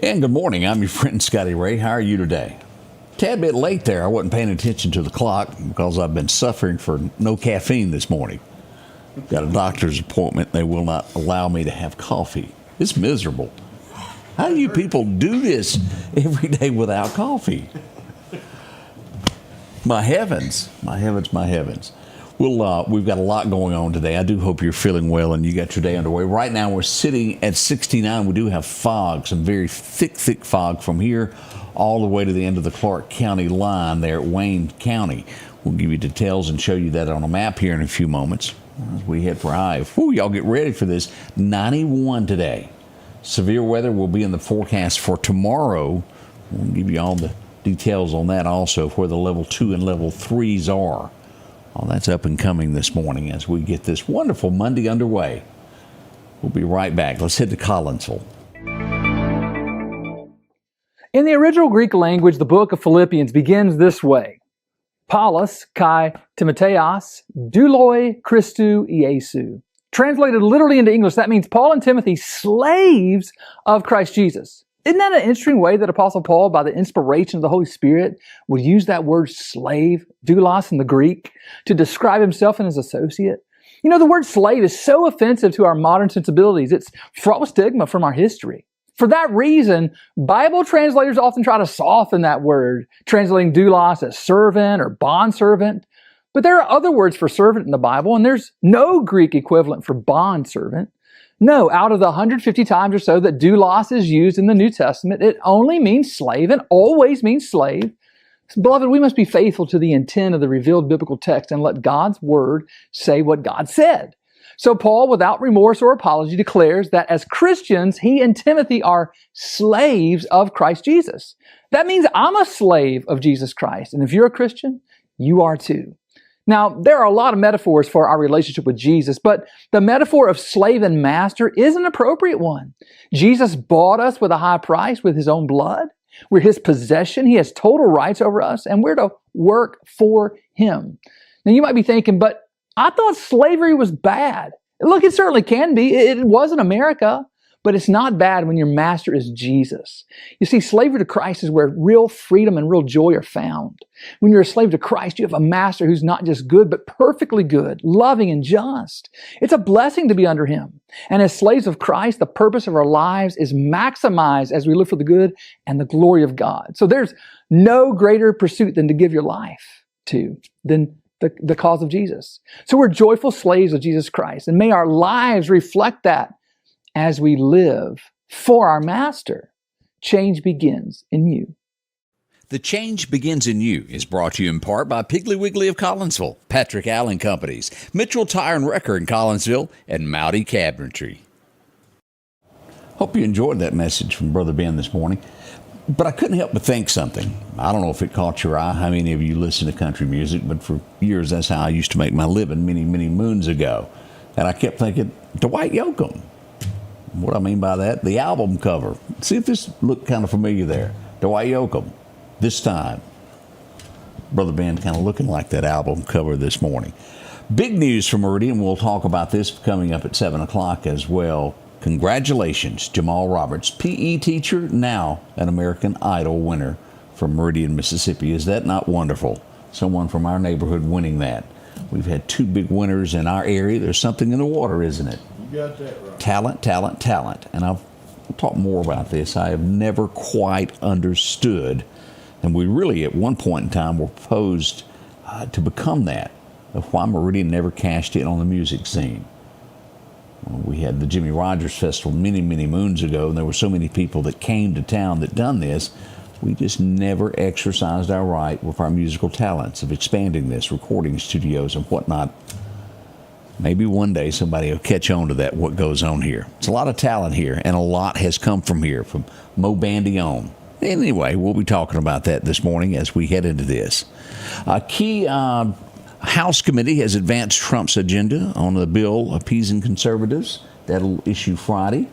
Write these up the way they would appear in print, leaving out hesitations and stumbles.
And good morning. I'm your friend Scotty Ray. How are you today? Tad bit late there. I wasn't paying attention to the clock because I've been suffering for no caffeine this morning. Got a doctor's appointment. They will not allow me to have coffee. It's miserable. How do you people do this every day without coffee? My heavens, my heavens, my heavens. We've got a lot going on today. I do hope you're feeling well and you got your day underway. Right now we're sitting at 69. We do have fog, some very thick fog from here all the way to the end of the Clark County line there at Wayne County. We'll give you details and show you that on a map here in a few moments as we head for high. Y'all get ready for this. 91 today. Severe weather will be in the forecast for tomorrow. We'll give you all the details on that also, where the level 2 and level 3s are. All that's up and coming this morning as we get this wonderful Monday underway. We'll be right back. Let's head to Collinsville. In the original Greek language, the book of Philippians begins this way. Paulus kai Timotheos douloi Christou Iesu. Translated literally into English, that means Paul and Timothy, slaves of Christ Jesus. Isn't that an interesting way that Apostle Paul, by the inspiration of the Holy Spirit, would use that word slave, doulos in the Greek, to describe himself and his associate? You know, the word slave is so offensive to our modern sensibilities. It's fraught with stigma from our history. For that reason, Bible translators often try to soften that word, translating doulos as servant or bondservant. But there are other words for servant in the Bible, and there's no Greek equivalent for bondservant. No, out of the 150 times or so that doulos is used in the New Testament, it only means slave and always means slave. Beloved, we must be faithful to the intent of the revealed biblical text and let God's word say what God said. So Paul, without remorse or apology, declares that as Christians, he and Timothy are slaves of Christ Jesus. That means I'm a slave of Jesus Christ. And if you're a Christian, you are too. Now, there are a lot of metaphors for our relationship with Jesus, but the metaphor of slave and master is an appropriate one. Jesus bought us with a high price with his own blood. We're his possession. He has total rights over us, and we're to work for him. Now, you might be thinking, but I thought slavery was bad. Look, it certainly can be. It was in America. But it's not bad when your master is Jesus. You see, slavery to Christ is where real freedom and real joy are found. When you're a slave to Christ, you have a master who's not just good, but perfectly good, loving and just. It's a blessing to be under him. And as slaves of Christ, the purpose of our lives is maximized as we live for the good and the glory of God. So there's no greater pursuit than to give your life to than the cause of Jesus. So we're joyful slaves of Jesus Christ. And may our lives reflect that as we live for our master. Change begins in you. The Change Begins in You is brought to you in part by Piggly Wiggly of Collinsville, Patrick Allen Companies, Mitchell Tire and Wrecker in Collinsville, and Mowdy Cabinetry. Hope you enjoyed that message from Brother Ben this morning. But I couldn't help but think something. I don't know if it caught your eye, how many of you listen to country music, but for years that's how I used to make my living many moons ago. And I kept thinking, Dwight Yoakam. What I mean by that, the album cover. See if this looked kind of familiar there. Dwight Yoakam, This Time. Brother Ben kind of looking like that album cover this morning. Big news from Meridian. We'll talk about this coming up at 7 o'clock as well. Congratulations, Jamal Roberts, PE teacher, now an American Idol winner from Meridian, Mississippi. Is that not wonderful? Someone from our neighborhood winning that. We've had two big winners in our area. There's something in the water, isn't it? You got that right. Talent. And I'll talk more about this. I have never quite understood, and we really at one point in time were posed to become that, of why Meridian never cashed in on the music scene. We had the Jimmy Rogers Festival many moons ago, and there were so many people that came to town that done this. We just never exercised our right with our musical talents of expanding this, recording studios and whatnot. Maybe one day somebody will catch on to that, what goes on here. It's a lot of talent here, and a lot has come from here, from Mo Bandy on. Anyway, we'll be talking about that this morning as we head into this. A key House committee has advanced Trump's agenda on the bill appeasing conservatives. That'll issue Friday.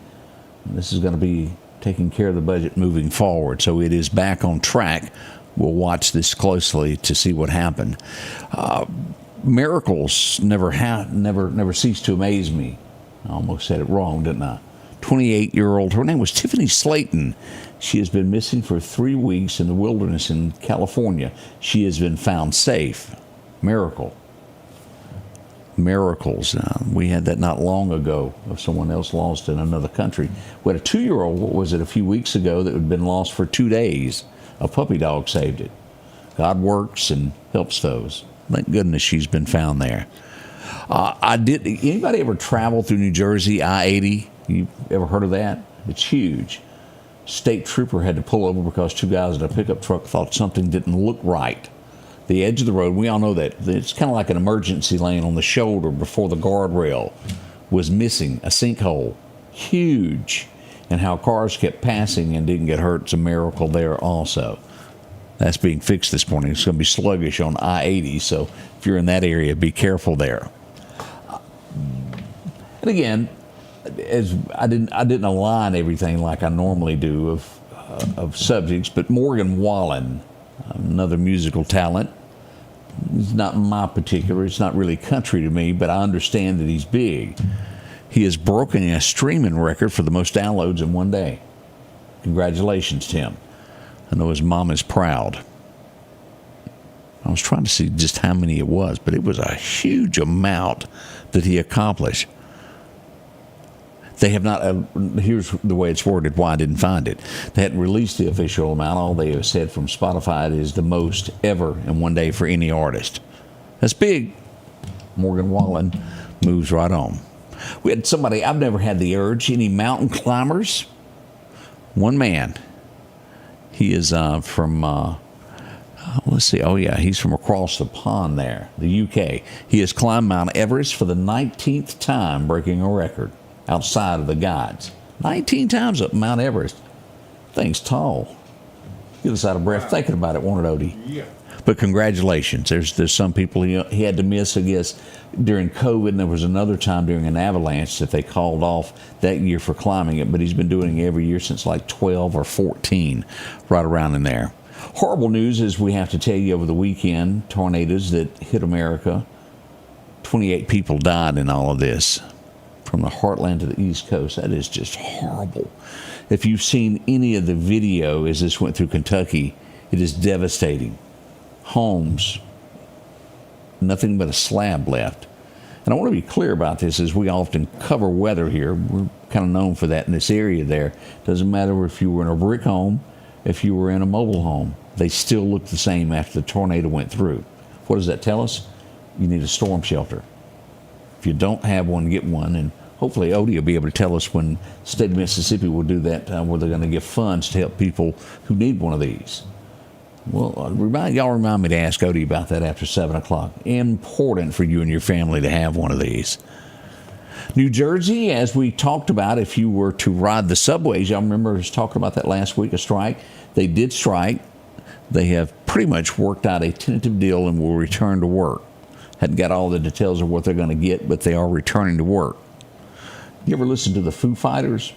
This is going to be taking care of the budget moving forward, so it is back on track. We'll watch this closely to see what happened. Miracles never cease to amaze me. I almost said it wrong, didn't I? 28-year-old. Her name was Tiffany Slayton. She has been missing for 3 weeks in the wilderness in California. She has been found safe. Miracle. Miracles. We had that not long ago of someone else lost in another country. We had a 2-year-old, what was it, a few weeks ago that had been lost for 2 days. A puppy dog saved it. God works and helps those. Thank goodness she's been found there. Anybody ever travel through New Jersey, I-80? You ever heard of that? It's huge. State trooper had to pull over because 2 guys in a pickup truck thought something didn't look right. The edge of the road, we all know that. It's kind of like an emergency lane on the shoulder before the guardrail was missing, a sinkhole. Huge. And how cars kept passing and didn't get hurt. It's a miracle there also. That's being fixed this morning. It's going to be sluggish on I-80, so if you're in that area, be careful there. And again, as I didn't align everything like I normally do of subjects, but Morgan Wallen, another musical talent, he's not my particular. It's not really country to me, but I understand that he's big. He has broken a streaming record for the most downloads in one day. Congratulations, Tim. I know his mom is proud. I was trying to see just how many it was, but it was a huge amount that he accomplished. They have not, here's the way it's worded, why I didn't find it. They hadn't released the official amount. All they have said from Spotify, it is the most ever in one day for any artist. That's big. Morgan Wallen moves right on. We had somebody, I've never had the urge, any mountain climbers? One man. He is from, let's see, oh yeah, he's from across the pond there, the UK. He has climbed Mount Everest for the 19th time, breaking a record outside of the guides. 19 times up Mount Everest. Thing's tall. Get us out of breath thinking about it, won't it, Odie? Yeah. But congratulations. There's some people he had to miss, I guess, during COVID, and there was another time during an avalanche that they called off that year for climbing it, but he's been doing it every year since like 12 or 14, right around in there. Horrible news is we have to tell you over the weekend, tornadoes that hit America. 28 people died in all of this. From the heartland to the East Coast. That is just horrible. If you've seen any of the video as this went through Kentucky, it is devastating. Homes, nothing but a slab left. And I want to be clear about this, as we often cover weather here. We're kind of known for that in this area there. Doesn't matter if you were in a brick home, if you were in a mobile home. They still look the same after the tornado went through. What does that tell us? You need a storm shelter. If you don't have one, get one, and hopefully Odie will be able to tell us when the state of Mississippi will do that, where they're going to give funds to help people who need one of these. Well, remind me to ask Odie about that after 7 o'clock. Important for you and your family to have one of these. New Jersey, as we talked about, if you were to ride the subways, y'all remember us talking about that last week, a strike. They did strike. They have pretty much worked out a tentative deal and will return to work. Hadn't got all the details of what they're going to get, but they are returning to work. You ever listen to the Foo Fighters?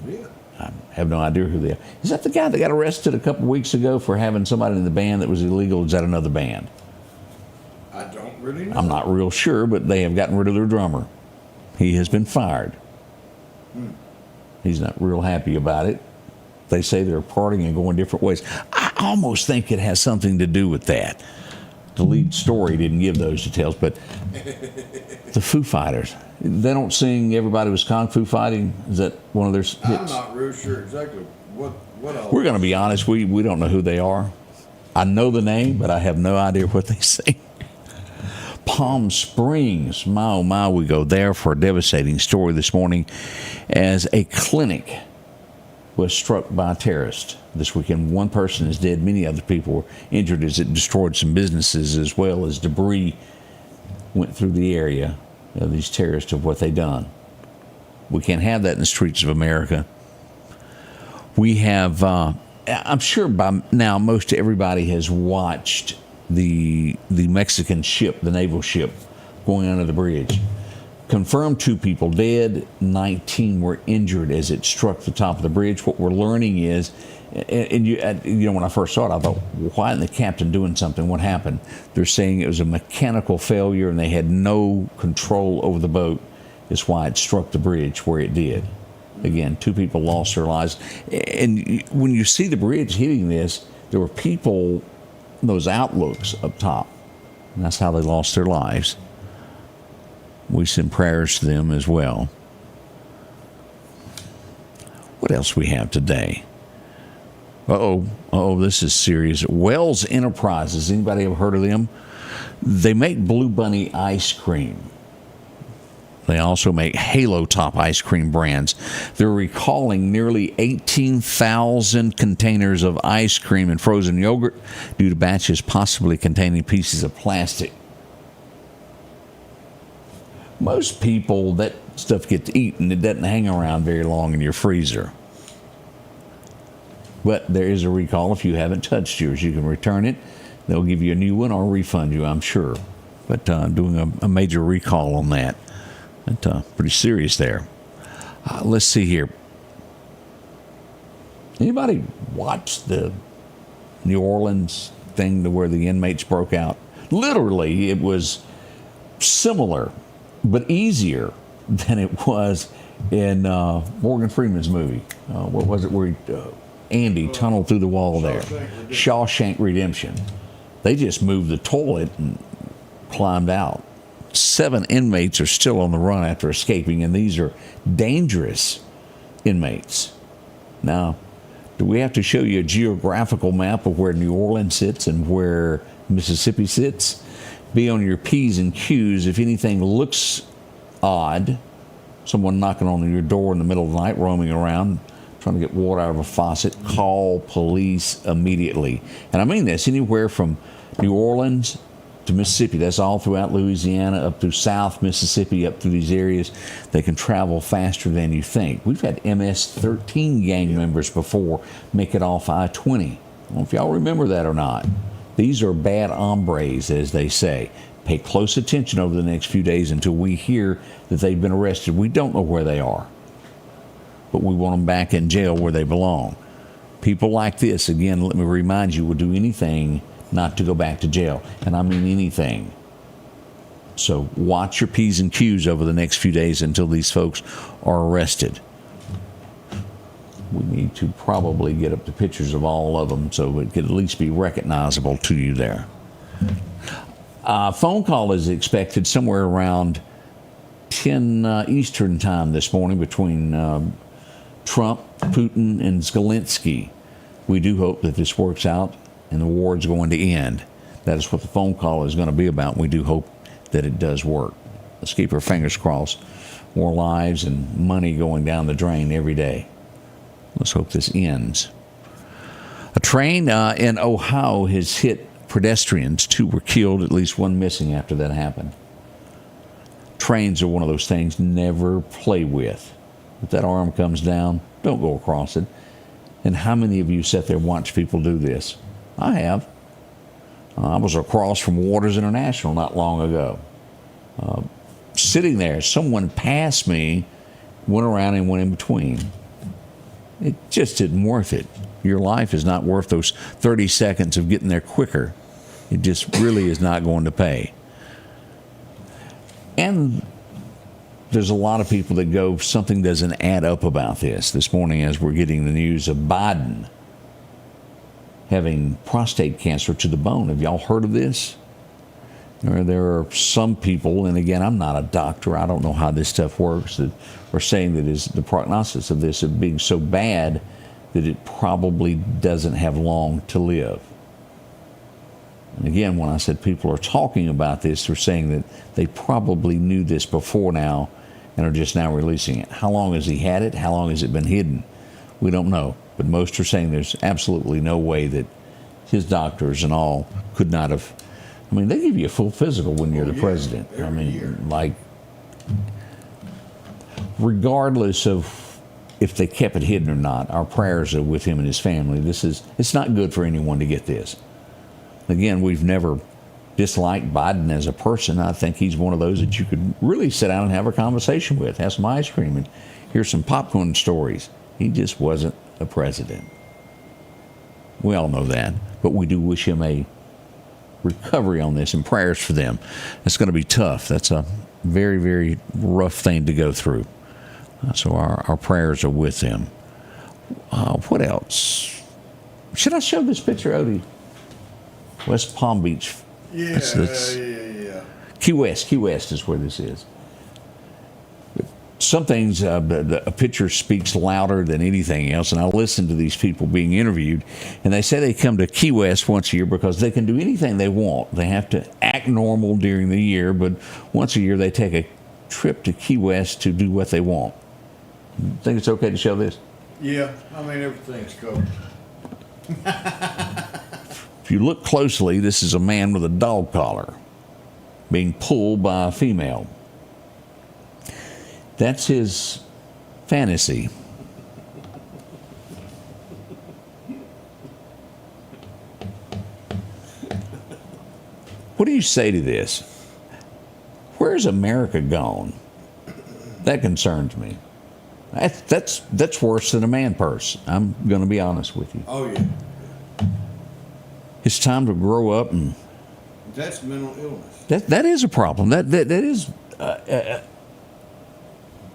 Yeah. I have no idea who they are. Is that the guy that got arrested a couple weeks ago for having somebody in the band that was illegal? Or is that another band? I don't really know. I'm not real sure, but they have gotten rid of their drummer. He has been fired. He's not real happy about it. They say they're partying and going different ways. I almost think it has something to do with that. The lead story didn't give those details, but the Foo Fighters, they don't sing Everybody Was Kung Fu Fighting? Is that one of their hits? I'm not real sure exactly what all. We're going to be honest, we don't know who they are. I know the name, but I have no idea what they sing. Palm Springs, my oh my, we go there for a devastating story this morning as a clinic was struck by a terrorist this weekend. One person is dead. Many other people were injured as it destroyed some businesses, as well as debris went through the area of these terrorists of what they done. We can't have that in the streets of America. We have, I'm sure by now most everybody has watched the Mexican ship, the naval ship, going under the bridge. Confirmed 2 people dead, 19 were injured as it struck the top of the bridge. What we're learning is, and you know, when I first saw it, I thought, why isn't the captain doing something? What happened? They're saying it was a mechanical failure and they had no control over the boat. Is why it struck the bridge where it did. Again, 2 people lost their lives. And when you see the bridge hitting this, there were people, those outlooks up top. And that's how they lost their lives. We send prayers to them as well. What else we have today? This is serious. Wells Enterprises, anybody ever heard of them? They make Blue Bunny ice cream. They also make Halo Top ice cream brands. They're recalling nearly 18,000 containers of ice cream and frozen yogurt due to batches possibly containing pieces of plastic. Most people, that stuff gets eaten. It doesn't hang around very long in your freezer. But there is a recall. If you haven't touched yours, you can return it. They'll give you a new one or refund you, I'm sure. But doing a major recall on that. That's pretty serious there. Let's see here. Anybody watch the New Orleans thing to where the inmates broke out? Literally, it was similar, but easier than it was in Morgan Freeman's movie. What was it where Andy tunneled through the wall there? Shawshank Redemption. They just moved the toilet and climbed out. 7 inmates are still on the run after escaping, and these are dangerous inmates. Now, do we have to show you a geographical map of where New Orleans sits and where Mississippi sits? Be on your P's and Q's. If anything looks odd, someone knocking on your door in the middle of the night, roaming around, trying to get water out of a faucet, call police immediately. And I mean this, anywhere from New Orleans to Mississippi. That's all throughout Louisiana, up through South Mississippi, up through these areas. They can travel faster than you think. We've had MS-13 gang members before make it off I-20. I don't know if y'all remember that or not. These are bad hombres, as they say. Pay close attention over the next few days until we hear that they've been arrested. We don't know where they are, but we want them back in jail where they belong. People like this, again, let me remind you, will do anything not to go back to jail. And I mean anything. So watch your P's and Q's over the next few days until these folks are arrested. We need to probably get up the pictures of all of them so it could at least be recognizable to you there. Phone call is expected somewhere around 10 Eastern time this morning between Trump, Putin, and Zelensky. We do hope that this works out and the war is going to end. That is what the phone call is going to be about. We do hope that it does work. Let's keep our fingers crossed. More lives and money going down the drain every day. Let's hope this ends. A train in Ohio has hit pedestrians. 2 were killed, at least 1 missing after that happened. Trains are one of those things never play with. If that arm comes down, don't go across it. And how many of you sit there and watch people do this? I have. I was across from Waters International not long ago. Sitting there, someone passed me, went around and went in between. It just isn't worth it. Your life is not worth those 30 seconds of getting there quicker. It just really is not going to pay. And there's a lot of people that go, something doesn't add up about this. This morning as we're getting the news of Biden having prostate cancer to the bone. Have y'all heard of this? There are some people, and again, I'm not a doctor. I don't know how this stuff works, that are saying that is the prognosis of this of being so bad that it probably doesn't have long to live. And again, when I said people are talking about this, they're saying that they probably knew this before now and are just now releasing it. How long has he had it? How long has it been hidden? We don't know. But most are saying there's absolutely no way that his doctors and all could not have. I mean, they give you a full physical when you're the president. I mean, like, regardless of if they kept it hidden or not, our prayers are with him and his family. It's not good for anyone to get this. Again, we've never disliked Biden as a person. I think he's one of those that you could really sit down and have a conversation with, have some ice cream, and hear some popcorn stories. He just wasn't a president. We all know that, but we do wish him a recovery on this and prayers for them. It's going to be tough. That's a very, very rough thing to go through. So our prayers are with them. What else? Should I show this picture, Odie? West Palm Beach. Yeah, That's yeah. Key West is where this is. Some things, a picture speaks louder than anything else, and I listen to these people being interviewed, and they say they come to Key West once a year because they can do anything they want. They have to act normal during the year, but once a year they take a trip to Key West to do what they want. Think it's okay to show this? Yeah, I mean, everything's covered. If you look closely, this is a man with a dog collar being pulled by a female. That's his fantasy. What do you say to this? Where's America gone? That concerns me. That's worse than a man purse. I'm going to be honest with you. Oh, yeah. It's time to grow up, and That's mental illness. that is a problem. That is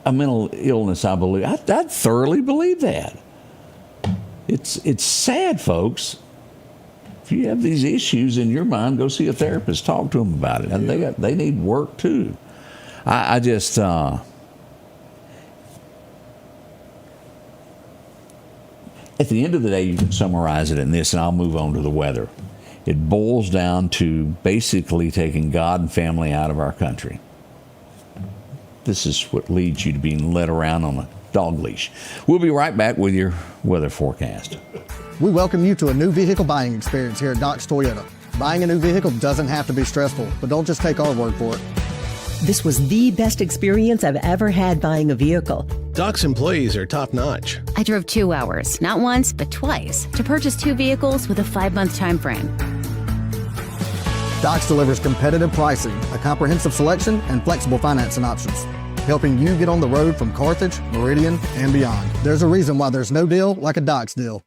a mental illness, I believe. I thoroughly believe that. It's sad, folks. If you have these issues in your mind, go see a therapist. Talk to them about it. And they need work too. I just at the end of the day, you can summarize it in this, and I'll move on to the weather. It boils down to basically taking God and family out of our country. This is what leads you to being led around on a dog leash. We'll be right back with your weather forecast. We welcome you to a new vehicle buying experience here at Doc's Toyota. Buying a new vehicle doesn't have to be stressful, but don't just take our word for it. This was the best experience I've ever had buying a vehicle. Doc's employees are top-notch. I drove 2 hours, not once, but twice, to purchase 2 vehicles with a 5-month time frame. Doc's delivers competitive pricing, a comprehensive selection, and flexible financing options, helping you get on the road from Carthage, Meridian, and beyond. There's a reason why there's no deal like a Doc's deal.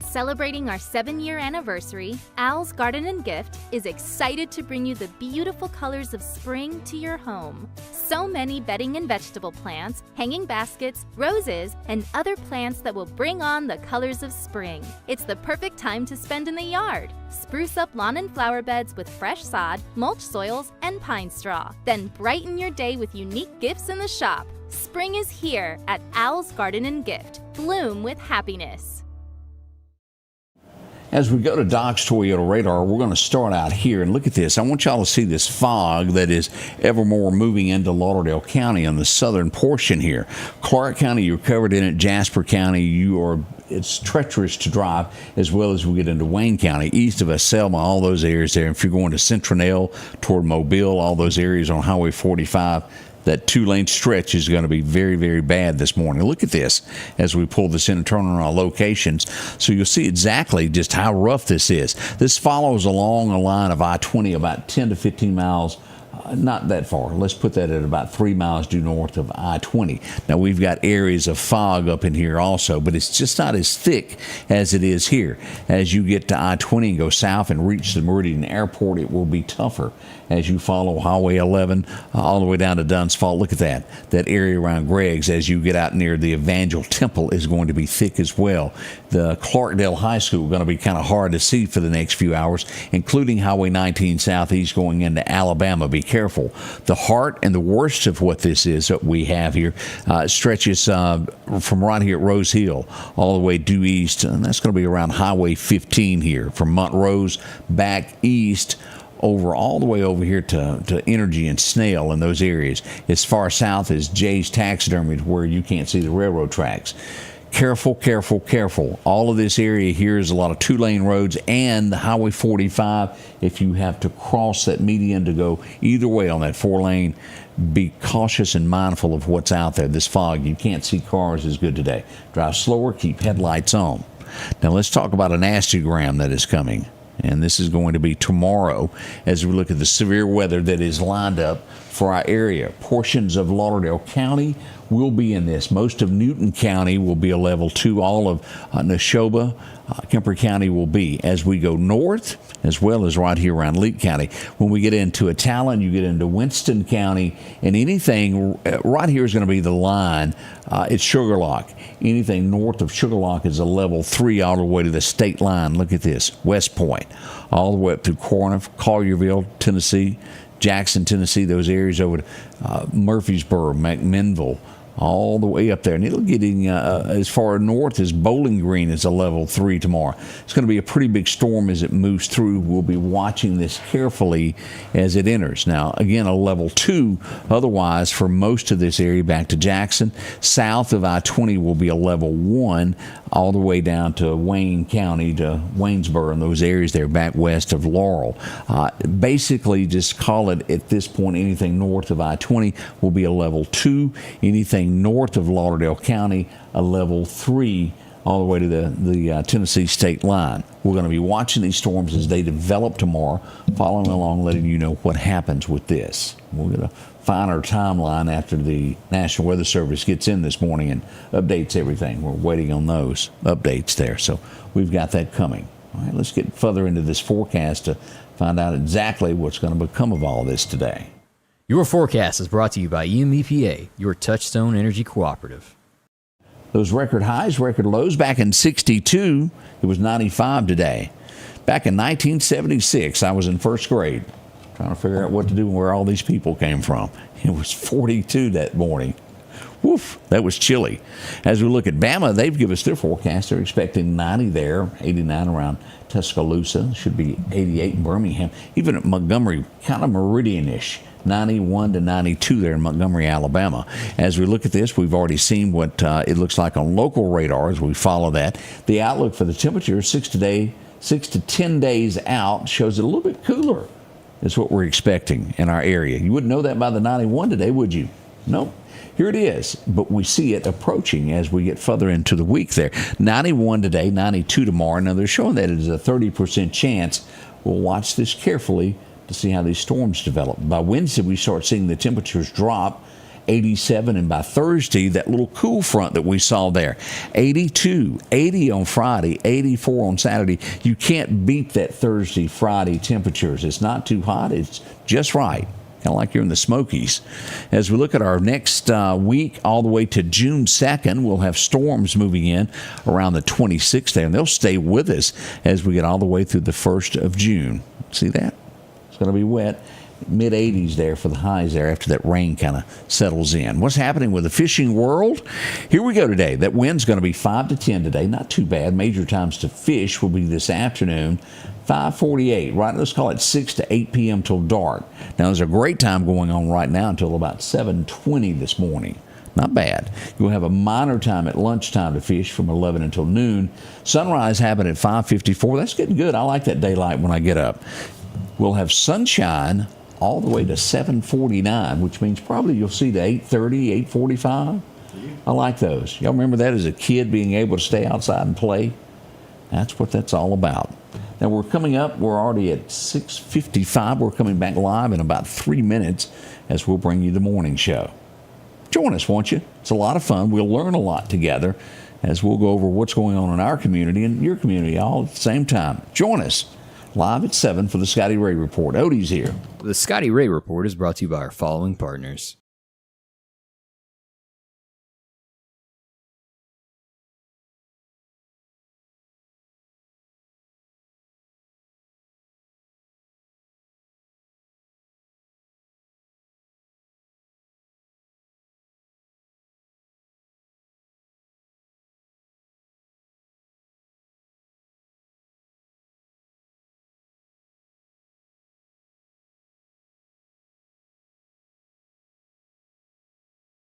Celebrating our 7-year anniversary, Al's Garden and Gift is excited to bring you the beautiful colors of spring to your home. So many bedding and vegetable plants, hanging baskets, roses, and other plants that will bring on the colors of spring. It's the perfect time to spend in the yard. Spruce up lawn and flower beds with fresh sod, mulch soils, and pine straw. Then brighten your day with unique gifts in the shop. Spring is here at Al's Garden and Gift. Bloom with happiness. As we go to Doc's Toyota Radar, we're going to start out here, and look at this. I want y'all to see this fog that is ever more moving into Lauderdale County on the southern portion here. Clark County, you're covered in it. Jasper County, it's treacherous to drive, as well as we get into Wayne County, east of us, Selma, all those areas there. If you're going to Centronelle, toward Mobile, all those areas on Highway 45, that 2-lane stretch is going to be very, very bad this morning. Look at this as we pull this in and turn on our locations. So you'll see exactly just how rough this is. This follows along a line of I-20 about 10 to 15 miles. Not that far. Let's put that at about 3 miles due north of I-20. Now, we've got areas of fog up in here also, but it's just not as thick as it is here. As you get to I-20 and go south and reach the Meridian Airport, it will be tougher. As you follow Highway 11 all the way down to Dunn's Falls, look at that. That area around Gregg's, as you get out near the Evangel Temple, is going to be thick as well. The Clarkdale High School is going to be kind of hard to see for the next few hours, including Highway 19 Southeast going into Alabama. Be careful. The heart and the worst of what this is that we have here stretches from right here at Rose Hill all the way due east, and that's going to be around Highway 15 here from Montrose back east over all the way over here to Energy and Snail and those areas. As far south as Jay's Taxidermy, where you can't see the railroad tracks. Careful, careful, careful. All of this area here is a lot of 2-lane roads and the Highway 45. If you have to cross that median to go either way on that 4-lane, be cautious and mindful of what's out there. This fog, you can't see cars as good today. Drive slower, keep headlights on. Now let's talk about an asterogram that is coming. And this is going to be tomorrow as we look at the severe weather that is lined up for our area. Portions of Lauderdale County will be in this. Most of Newton County will be a level 2. All of Neshoba, Kemper County will be. As we go north, as well as right here around Leake County, when we get into Talon, you get into Winston County, and anything right here is going to be the line. It's Sugar Lock. Anything north of Sugar Lock is a level 3 all the way to the state line. Look at this, West Point, all the way up through Collierville, Tennessee, Jackson, Tennessee, those areas over to Murfreesboro, McMinnville, all the way up there. And it'll get as far north as Bowling Green is a level 3 tomorrow. It's going to be a pretty big storm as it moves through. We'll be watching this carefully as it enters. Now, again, a level 2 otherwise for most of this area back to Jackson. South of I-20 will be a level 1 all the way down to Wayne County to Waynesboro and those areas there back west of Laurel. Basically, just call it at this point anything north of I-20 will be a level 2. Anything north of Lauderdale County, a level 3 all the way to the Tennessee state line. We're going to be watching these storms as they develop tomorrow, following along, letting you know what happens with this. We're going to find our timeline after the National Weather Service gets in this morning and updates everything. We're waiting on those updates there, so we've got that coming. All right, let's get further into this forecast to find out exactly what's going to become of all this today. Your forecast is brought to you by EMEPA, your Touchstone Energy Cooperative. Those record highs, record lows back in 62, it was 95 today. Back in 1976, I was in first grade, trying to figure out what to do and where all these people came from. It was 42 that morning. Woof, that was chilly. As we look at Bama, they've given us their forecast. They're expecting 90 there, 89 around Tuscaloosa, should be 88 in Birmingham. Even at Montgomery, kind of Meridian-ish. 91 to 92 there in Montgomery, Alabama. As we look at this, we've already seen what it looks like on local radar as we follow that. The outlook for the temperature 6 to 10 days out shows it a little bit cooler is what we're expecting in our area. You wouldn't know that by the 91 today, would you? Nope. Here it is, but we see it approaching as we get further into the week there. 91 today, 92 tomorrow. Now, they're showing that it is a 30% chance. We'll watch this carefully to see how these storms develop. By Wednesday, we start seeing the temperatures drop, 87, and by Thursday, that little cool front that we saw there, 82, 80 on Friday, 84 on Saturday. You can't beat that Thursday, Friday temperatures. It's not too hot. It's just right, kind of like you're in the Smokies. As we look at our next week, all the way to June 2nd, we'll have storms moving in around the 26th there, and they'll stay with us as we get all the way through the 1st of June. See that? It's going to be wet. Mid-80s there for the highs there after that rain kind of settles in. What's happening with the fishing world? Here we go today. That wind's going to be 5 to 10 today. Not too bad. Major times to fish will be this afternoon. 5:48, right? Let's call it 6 to 8 p.m. till dark. Now, there's a great time going on right now until about 7:20 this morning. Not bad. You'll have a minor time at lunchtime to fish from 11 until noon. Sunrise happened at 5:54. That's getting good. I like that daylight when I get up. We'll have sunshine all the way to 7:49, which means probably you'll see to 8:30, 8:45. I like those. Y'all remember that as a kid, being able to stay outside and play? That's what that's all about. Now we're coming up. We're already at 6:55. We're coming back live in about 3 minutes as we'll bring you the morning show. Join us, won't you? It's a lot of fun. We'll learn a lot together as we'll go over what's going on in our community and your community all at the same time. Join us. Live at 7 for the Scotty Ray Report. Odie's here. The Scotty Ray Report is brought to you by our following partners.